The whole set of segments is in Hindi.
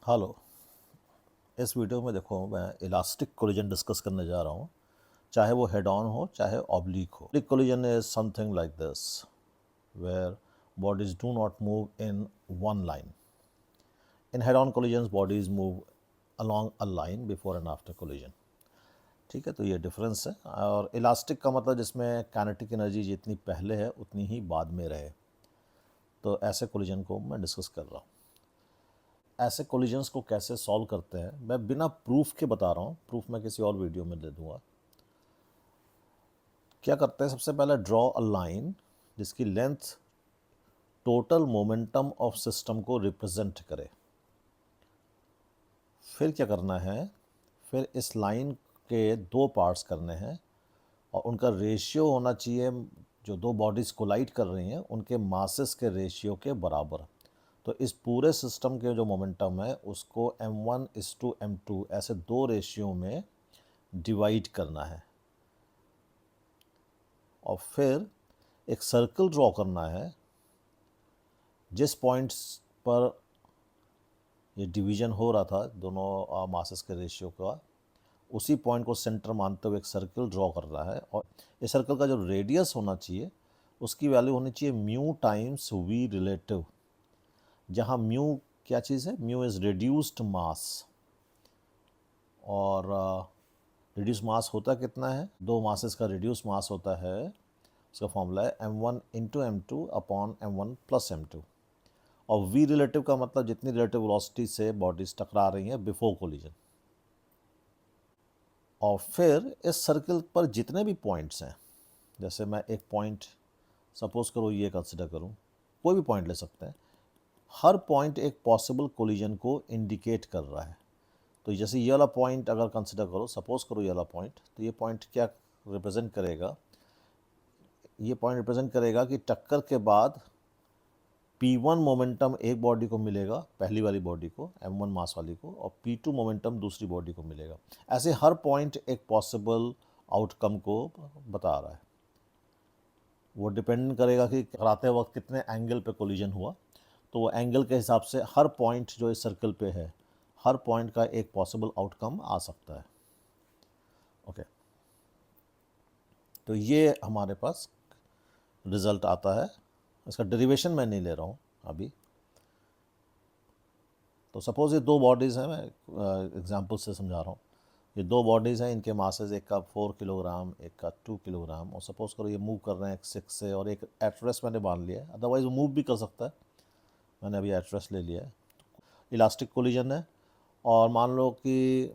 हेलो। इस वीडियो में देखो मैं इलास्टिक कोलिजन डिस्कस करने जा रहा हूँ, चाहे वो हेड ऑन हो चाहे ऑब्लिक हो। Elastic collision is something like this where bodies do not move in one line. In head on collisions bodies move along a line before and after collision. ठीक है, तो ये डिफरेंस है। और इलास्टिक का मतलब जिसमें काइनेटिक एनर्जी जितनी पहले है उतनी ही बाद में रहे, तो ऐसे कोलिजन को मैं डिस्कस कर रहा हूँ। ऐसे कोलिजन्स को कैसे सॉल्व करते हैं मैं बिना प्रूफ के बता रहा हूँ, प्रूफ मैं किसी और वीडियो में दे दूंगा। क्या करते हैं, सबसे पहले ड्रॉ अ लाइन जिसकी length total momentum of system को रिप्रेजेंट करे। फिर क्या करना है, फिर इस लाइन के दो पार्ट्स करने हैं और उनका रेशियो होना चाहिए, जो दो बॉडीज़ कोलाइड कर रही हैं उनके मासेस के रेशियो के बराबर। तो इस पूरे सिस्टम के जो मोमेंटम है उसको m1:m2 ऐसे दो रेशियो में डिवाइड करना है और फिर एक सर्कल ड्रॉ करना है जिस पॉइंट्स पर ये डिवीज़न हो रहा था दोनों मासेस के रेशियो का, उसी पॉइंट को सेंटर मानते हुए एक सर्कल ड्रॉ कर रहा है। और इस सर्कल का जो रेडियस होना चाहिए उसकी वैल्यू होनी चाहिए म्यू टाइम्स वी रिलेटिव, जहाँ म्यू क्या चीज़ है, म्यू इज़ रिड्यूस्ड मास। और रिड्यूस मास होता कितना है, दो मासेस का रिड्यूस मास होता है, उसका फॉर्मूला है m1 × m2/m1 + m2। और v रिलेटिव का मतलब जितनी रिलेटिव वेलोसिटी से बॉडीज टकरा रही हैं बिफोर कोलिजन। और फिर इस सर्कल पर जितने भी पॉइंट्स हैं, जैसे मैं एक पॉइंट सपोज करो ये कंसिडर करूं, कोई भी पॉइंट ले सकते हैं, हर पॉइंट एक पॉसिबल कोलिजन को इंडिकेट कर रहा है। तो जैसे ये वाला पॉइंट अगर कंसिडर करो, सपोज करो ये वाला पॉइंट, तो ये पॉइंट क्या रिप्रेजेंट करेगा, ये पॉइंट रिप्रेजेंट करेगा कि टक्कर के बाद P1 मोमेंटम एक बॉडी को मिलेगा, पहली वाली बॉडी को, m1 मास वाली को, और P2 मोमेंटम दूसरी बॉडी को मिलेगा। ऐसे हर पॉइंट एक पॉसिबल आउटकम को बता रहा है। वो डिपेंड करेगा कि टकराते वक्त कितने एंगल पे कोलिजन हुआ, तो वो एंगल के हिसाब से हर पॉइंट जो इस सर्कल पे है, हर पॉइंट का एक पॉसिबल आउटकम आ सकता है। ओके, तो ये हमारे पास रिजल्ट आता है। इसका डेरिवेशन मैं नहीं ले रहा हूँ अभी। तो सपोज़ ये दो बॉडीज़ हैं, मैं एग्जांपल से समझा रहा हूँ। ये दो बॉडीज़ हैं, इनके मासेस, एक का 4 किलोग्राम एक का 2 किलोग्राम, और सपोज़ करो ये मूव कर रहे हैं एक 6 से, और एक एट रेस्ट मैंने मान लिया है, अदरवाइज वो मूव भी कर सकता है, मैंने अभी एट रेस्ट ले लिया है। इलास्टिक कोलिजन है और मान लो कि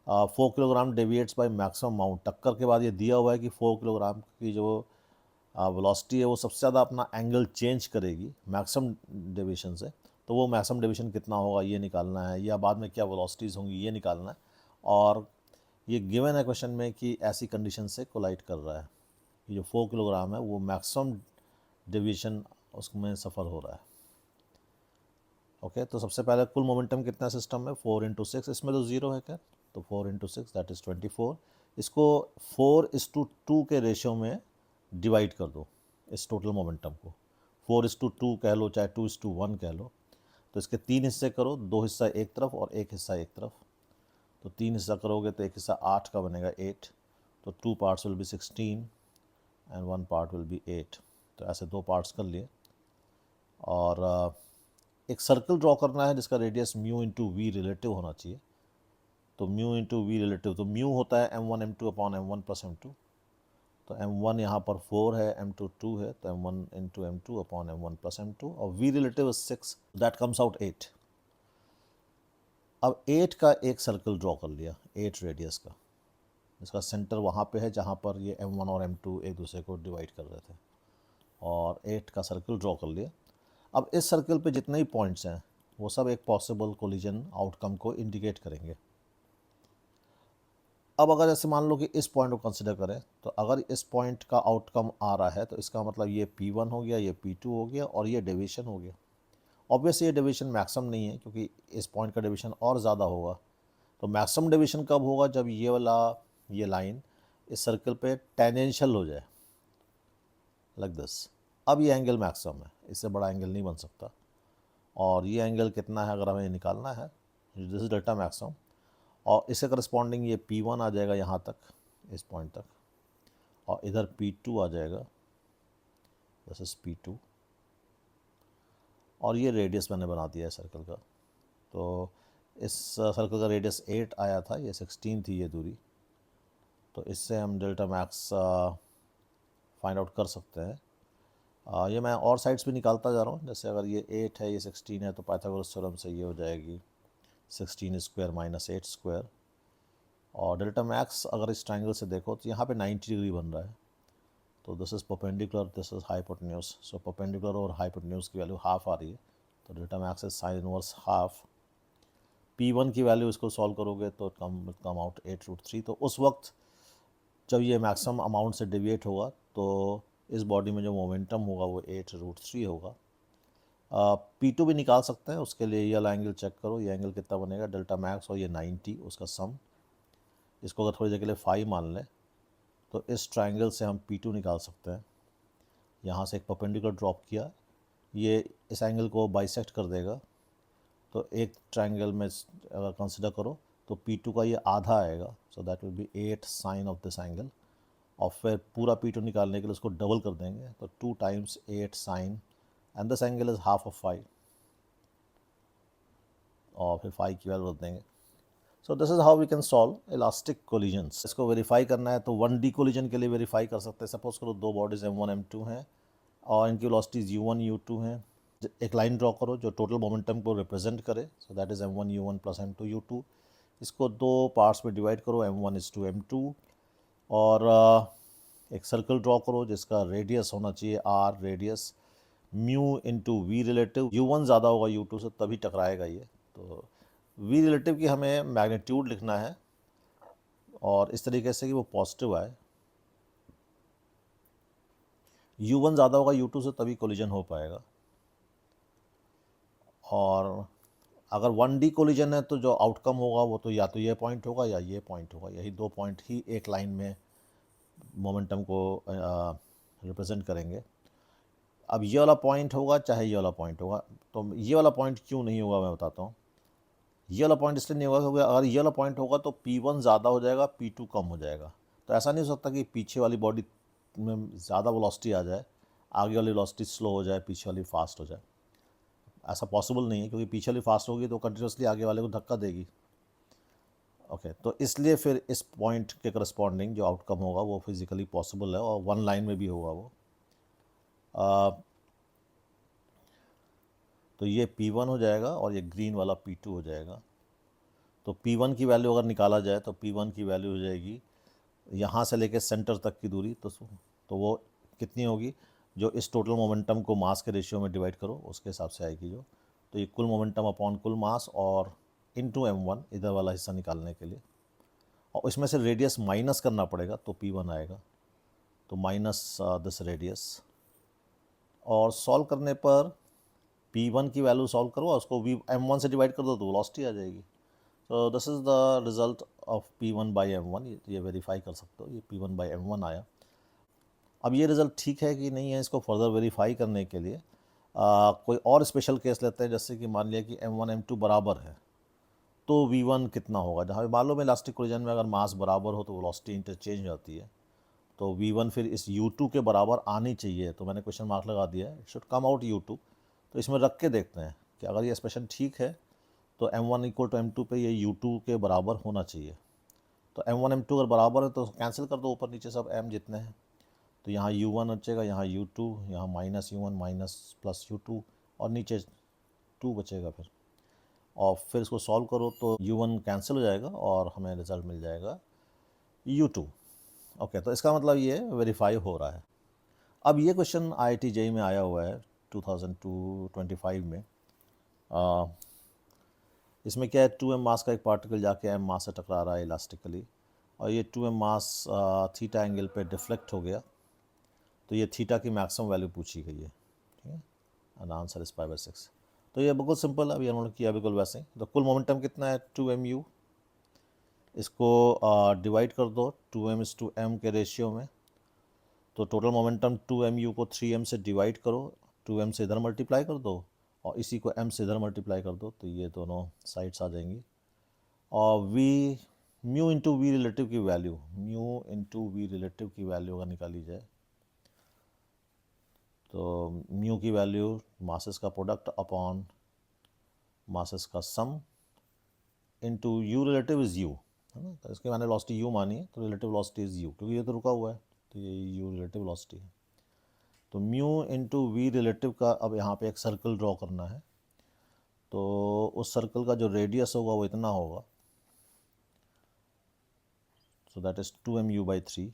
4 kilogram deviates by maximum amount. टक्कर के बाद ये दिया हुआ है कि 4 किलोग्राम की जो वेलोसिटी है वो सबसे ज़्यादा अपना एंगल चेंज करेगी मैक्सिमम डेविएशन से। तो वो मैक्सिमम डेविएशन कितना होगा ये निकालना है, या बाद में क्या वेलोसिटीज़ होंगी ये निकालना है। और ये गिवन है क्वेश्चन में कि ऐसी कंडीशन से कोलाइड कर रहा है, ये जो 4 किलोग्राम है वो मैक्सिमम डेविएशन उसमें सफ़र हो रहा है। ओके, तो सबसे पहले कुल मोमेंटम कितना सिस्टम में, 4 × 6, इसमें तो ज़ीरो है क्या, तो 4 × 6 दैट इज़ 24। इसको 4:2 के रेशियो में डिवाइड कर दो इस टोटल मोमेंटम को, 4:2 कह लो चाहे 2:1 कह लो। तो इसके 3 हिस्से करो, 2 हिस्सा एक तरफ और 1 हिस्सा एक तरफ। तो 3 हिस्सा करोगे तो एक हिस्सा 8 का बनेगा 8, तो 2 parts will be 16 and 1 part will be 8। तो ऐसे दो पार्ट्स कर लिए। और एक सर्कल ड्रॉ करना है जिसका रेडियस μ/v रिलेटिव होना चाहिए। तो μ/v रिलेटिव, तो म्यू होता है m1m2/m1 + m2। तो m1 यहाँ पर 4 है, m2 2 है, तो m1 × m2/m1 + m2, और v relative is 6, that comes out 8। अब 8 का एक सर्कल ड्रॉ कर लिया, 8 रेडियस का, इसका सेंटर वहाँ पे है जहाँ पर ये m1 और m2 एक दूसरे को डिवाइड कर रहे थे, और 8 का सर्कल ड्रॉ कर लिया। अब इस सर्कल पे जितने ही पॉइंट्स हैं वो सब एक पॉसिबल कोलिजन आउटकम को इंडिकेट करेंगे। अब अगर ऐसे मान लो कि इस पॉइंट को कंसिडर करें, तो अगर इस पॉइंट का आउटकम आ रहा है तो इसका मतलब ये P1 हो गया, ये P2 हो गया, और ये डेविएशन हो गया। ऑब्वियसली ये डेविएशन मैक्सिमम नहीं है क्योंकि इस पॉइंट का डेविएशन और ज़्यादा होगा। तो मैक्सिमम डेविएशन कब होगा, जब ये वाला ये लाइन इस सर्कल पे टेंजेंशियल हो जाए, लाइक दिस। अब ये एंगल मैक्सिमम है, इससे बड़ा एंगल नहीं बन सकता। और ये एंगल कितना है अगर हमें निकालना है, दिस इज डेल्टा मैक्सिमम, और इसके करस्पॉन्डिंग ये P1 आ जाएगा यहाँ तक, इस पॉइंट तक, और इधर P2 आ जाएगा, दिस इज P2, और ये रेडियस मैंने बना दिया है सर्कल का। तो इस सर्कल का रेडियस 8 आया था, ये 16 थी ये दूरी, तो इससे हम डेल्टा मैक्स फाइंड आउट कर सकते हैं। ये मैं और साइड्स भी निकालता जा रहा हूँ, जैसे अगर ये 8 है, ये 16 है, तो पाइथागोरस थ्योरम से ये हो जाएगी 16 स्क्वायर माइनस 8 स्क्वायर। और डेल्टा मैक्स अगर इस ट्राइंगल से देखो तो यहाँ पे 90 डिग्री बन रहा है, तो this is perpendicular, this is hypotenuse, so perpendicular और हाइपोटेन्यूज की वैल्यू हाफ आ रही है, तो delta max is sine inverse half. P1 की वैल्यू इसको सॉल्व करोगे तो कम आउट 8√3। तो उस वक्त जब ये मैक्सिमम अमाउंट से डिविएट होगा तो इस बॉडी में जो मोमेंटम होगा वो 8√3 होगा। P2 भी निकाल सकते हैं, उसके लिए ये वाला एंगल चेक करो, ये एंगल कितना बनेगा, डेल्टा मैक्स और ये 90 उसका सम, इसको अगर थोड़ी देर के लिए फाई मान लें तो इस ट्राइंगल से हम P2 निकाल सकते हैं। यहाँ से एक परपेंडिकुलर ड्रॉप किया, ये इस एंगल को बाइसेक्ट कर देगा, तो एक ट्राइंगल में अगर कंसिडर करो तो P2 का ये आधा आएगा, so that will be 8 sine of this angle, और फिर पूरा P2 निकालने के लिए उसको डबल कर देंगे, तो 2 times 8 sine, and this angle is half of 5, और फिर 5 की वैल्यू रख देंगे। So this is how we can solve elastic collisions. इसको वेरीफाई करना है तो 1D कोलिजन के लिए वेरीफाई कर सकते हैं। सपोज करो दो बॉडीज M1 M2 हैं और इनकी वेलोसिटीज U1 U2 हैं। एक लाइन ड्रॉ करो जो टोटल मोमेंटम को रिप्रेजेंट करे, so that is M1 U1 plus M2 U2। इसको दो पार्ट्स में डिवाइड करो, M1 is to M2, और एक सर्कल ड्रॉ करो जिसका रेडियस होना चाहिए R radius, mu into V relative, U1 ज़्यादा होगा U2 से तभी टकराएगा ये, तो वी रिलेटिव की हमें मैग्नीट्यूड लिखना है और इस तरीके से कि वो पॉजिटिव आए। U1 ज़्यादा होगा U2 से तभी कोलिजन हो पाएगा, और अगर 1D कोलिजन है तो जो आउटकम होगा वो तो या तो ये पॉइंट होगा या ये पॉइंट होगा, यही दो पॉइंट ही एक लाइन में मोमेंटम को रिप्रेजेंट करेंगे। अब ये वाला पॉइंट होगा चाहे ये वाला पॉइंट होगा, तो ये वाला पॉइंट क्यों नहीं होगा मैं बताता हूँ। ये वाला पॉइंट इसलिए नहीं होगा क्योंकि अगर ये वाला पॉइंट होगा तो P1 ज़्यादा हो जाएगा, P2 कम हो जाएगा। तो ऐसा नहीं हो सकता कि पीछे वाली बॉडी में ज़्यादा वेलोसिटी आ जाए, आगे वाली वेलोसिटी स्लो हो जाए, पीछे वाली फास्ट हो जाए, ऐसा पॉसिबल नहीं है, क्योंकि पीछे वाली फास्ट होगी तो कंटिन्यूसली आगे वाले को धक्का देगी। ओके, तो इसलिए फिर इस पॉइंट के करस्पॉन्डिंग जो आउटकम होगा वो फिजिकली पॉसिबल है और वन लाइन में भी होगा वो। तो ये P1 हो जाएगा और ये ग्रीन वाला P2 हो जाएगा। तो P1 की वैल्यू अगर निकाला जाए तो P1 की वैल्यू हो जाएगी यहाँ से लेके सेंटर तक की दूरी, तो वो कितनी होगी, जो इस टोटल मोमेंटम को मास के रेशियो में डिवाइड करो उसके हिसाब से आएगी जो, तो ये कुल मोमेंटम अपॉन कुल मास और इनटू M1 इधर वाला हिस्सा निकालने के लिए, और इसमें से रेडियस माइनस करना पड़ेगा तो P1 आएगा, तो माइनस दिस रेडियस, और सॉल्व करने पर P1 की वैल्यू सॉल्व करो और उसको M1 से डिवाइड कर दो तो वेलोसिटी आ जाएगी। So this is the result of P1 by M1, ये वेरीफाई कर सकते हो, ये P1 बाई M1 आया। अब ये रिज़ल्ट ठीक है कि नहीं है, इसको फर्दर वेरीफाई करने के लिए कोई और स्पेशल केस लेते हैं, जैसे कि मान लिया कि M1 M2 बराबर है तो V1 कितना होगा। जहाँ मालूम है इलास्टिक कोलिजन में अगर मास बराबर हो तो वेलोसिटी इंटरचेंज हो जाती है, तो V1 फिर इस U2 के बराबर आनी चाहिए, तो मैंने क्वेश्चन मार्क लगा दिया है, it should come out U2। तो इसमें रख के देखते हैं कि अगर ये एक्सप्रेशन ठीक है तो M1 इक्वल टू M2 पे ये U2 के बराबर होना चाहिए। तो M1 M2 अगर बराबर है तो कैंसिल कर दो ऊपर नीचे सब M जितने हैं, तो यहाँ U1 बचेगा, यहाँ U2, यहाँ minus U1 minus plus U2, और नीचे 2 बचेगा फिर, और फिर इसको सॉल्व करो तो U1 कैंसिल हो जाएगा और हमें रिजल्ट मिल जाएगा U2। ओके, तो इसका मतलब ये वेरीफाई हो रहा है। अब ये क्वेश्चन IIT JEE में आया हुआ है 2025 में। इसमें क्या है, 2m मास का एक पार्टिकल जाके m मास से टकरा रहा है इलास्टिकली, और ये 2m मास थीटा एंगल पे डिफ्लेक्ट हो गया, तो ये थीटा की मैक्सिमम वैल्यू पूछी गई है, ठीक है, एंड आंसर इज π/6। तो ये बिल्कुल सिंपल है, अभी उन्होंने किया बिल्कुल वैसे ही। तो कुल मोमेंटम कितना है 2mu, इसको डिवाइड कर दो 2m/m के रेशियो में, तो टोटल मोमेंटम 2mu को 3m से डिवाइड करो, 2m से इधर मल्टीप्लाई कर दो और इसी को m से इधर मल्टीप्लाई कर दो तो ये दोनों साइड्स आ जाएंगी। और v mu into V relative की value, mu into V relative की वैल्यू अगर निकाली जाए तो म्यू की वैल्यू मासेस का प्रोडक्ट अपॉन मासेस का sum into U relative is U, है ना। तो इसके मैंने वेलोसिटी यू मानी है, तो रिलेटिव वेलोसिटी इज़ यू, क्योंकि ये तो रुका हुआ है, तो ये यू रिलेटिव वेलोसिटी है। तो म्यू इंटू वी रिलेटिव का अब यहाँ पे एक सर्कल ड्रॉ करना है, तो उस सर्कल का जो रेडियस होगा वो इतना होगा, सो दैट इज़ 2mu/3।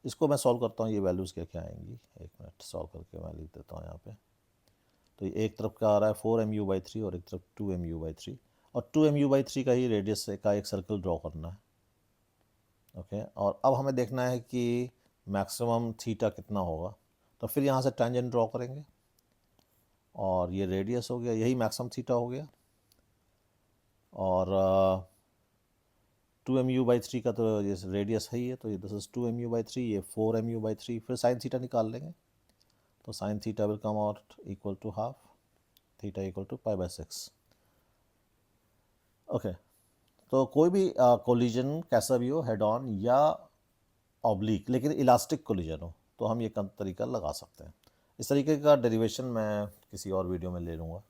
इसको मैं सॉल्व करता हूँ, ये वैल्यूज़ क्या क्या आएंगी, एक मिनट सॉल्व करके मैं लिख देता हूँ यहाँ पे। तो ये एक तरफ का आ रहा है 4mu/3 और एक तरफ 2mu/3, और 2mu/3 का ही रेडियस का एक सर्कल ड्रॉ करना है। ओके, और अब हमें देखना है कि मैक्सिमम थीटा कितना होगा, तो फिर यहाँ से टेंजेंट ड्रॉ करेंगे और ये रेडियस हो गया, यही मैक्सिमम थीटा हो गया। और 2mu/3 का तो ये रेडियस है ही है, तो ये दिस इज 2mu/3, ये 4mu/3, फिर साइन थीटा निकाल लेंगे, तो sine theta will come out equal to half, theta equal to π/6। Okay, तो कोई भी कोलिजन कैसा भी हो, हेड ऑन या ऑब्लिक, लेकिन इलास्टिक कोलिजन हो, तो हम ये तरीका लगा सकते हैं। इस तरीके का डेरिवेशन मैं किसी और वीडियो में ले लूँगा।